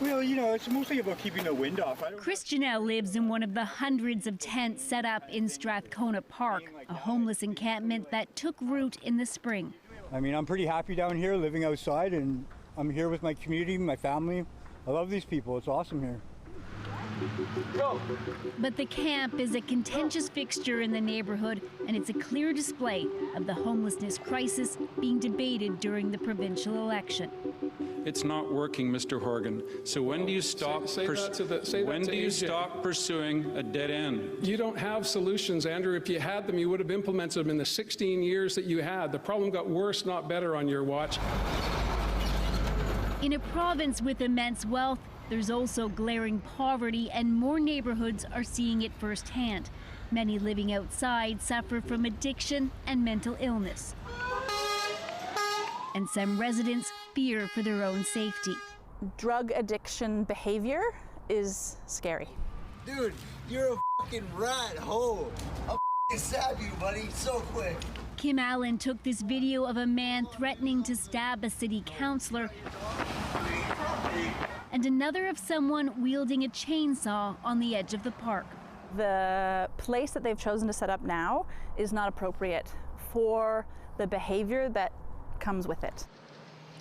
Well, you know, it's mostly about keeping the wind off. Chris Janelle lives in one of the hundreds of tents set up in Strathcona Park, a homeless encampment that took root in the spring. I mean, I'm pretty happy down here living outside, and I'm here with my community, my family. I love these people. It's awesome here. But the camp is a contentious fixture in the neighborhood, and it's a clear display of the homelessness crisis being debated during the provincial election. It's not working, Mr. Horgan. So when do you stop? When do you stop pursuing a dead end? You don't have solutions, Andrew. If you had them, you would have implemented them in the 16 years that you had. The problem got worse, not better, on your watch. In a province with immense wealth, there's also glaring poverty, and more neighborhoods are seeing it firsthand. Many living outside suffer from addiction and mental illness. And some residents fear for their own safety. Drug addiction behavior is scary. Dude, you're a fucking rat hole. I'll stab you, buddy, so quick. Kim Allen took this video of a man threatening to stab a city councillor and another of someone wielding a chainsaw on the edge of the park. The place that they've chosen to set up now is not appropriate for the behavior that comes with it.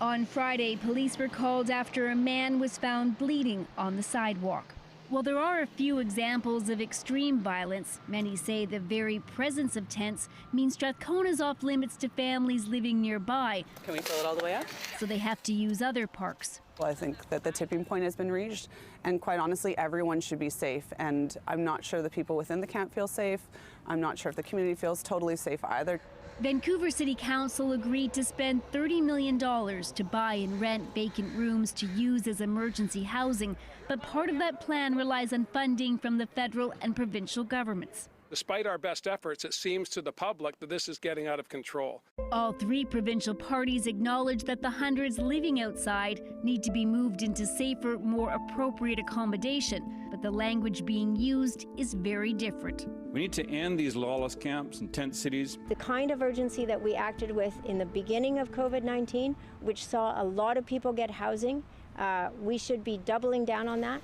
On Friday, police were called after a man was found bleeding on the sidewalk. While there are a few examples of extreme violence, many say the very presence of tents means Strathcona's off limits to families living nearby. Can we fill it all the way up? So they have to use other parks. Well, I think that the tipping point has been reached, and quite honestly, everyone should be safe. And I'm not sure the people within the camp feel safe. I'm not sure if the community feels totally safe either. Vancouver City Council agreed to spend $30 million to buy and rent vacant rooms to use as emergency housing, but part of that plan relies on funding from the federal and provincial governments. Despite our best efforts, it seems to the public that this is getting out of control. All three provincial parties acknowledge that the hundreds living outside need to be moved into safer, more appropriate accommodation, but the language being used is very different. We need to end these lawless camps and tent cities. The kind of urgency that we acted with in the beginning of COVID-19, which saw a lot of people get housing, we should be doubling down on that.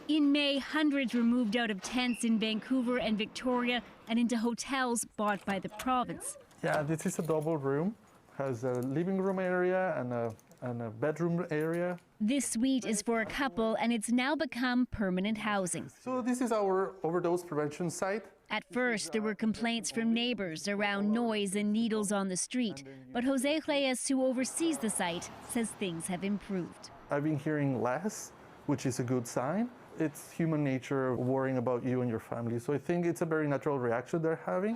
In May, hundreds were moved out of tents in Vancouver and Victoria and into hotels bought by the province. Yeah, this is a double room. Has a living room area and a bedroom area. This suite is for a couple, and it's now become permanent housing. So this is our overdose prevention site. At first, there were complaints from neighbors around noise and needles on the street, but Jose Reyes, who oversees the site, says things have improved. I've been hearing less, which is a good sign. It's human nature worrying about you and your family, so I think it's a very natural reaction they're having.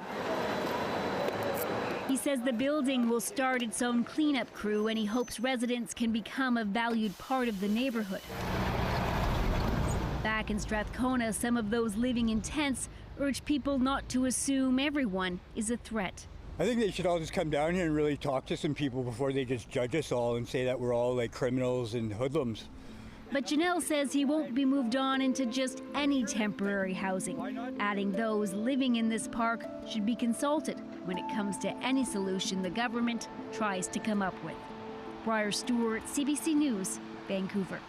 He says the building will start its own cleanup crew, and he hopes residents can become a valued part of the neighborhood. Back in Strathcona, some of those living in tents urge people not to assume everyone is a threat. I think they should all just come down here and really talk to some people before they just judge us all and say that we're all like criminals and hoodlums. But Janelle says he won't be moved on into just any temporary housing, adding those living in this park should be consulted when it comes to any solution the government tries to come up with. Briar Stewart, CBC News, Vancouver.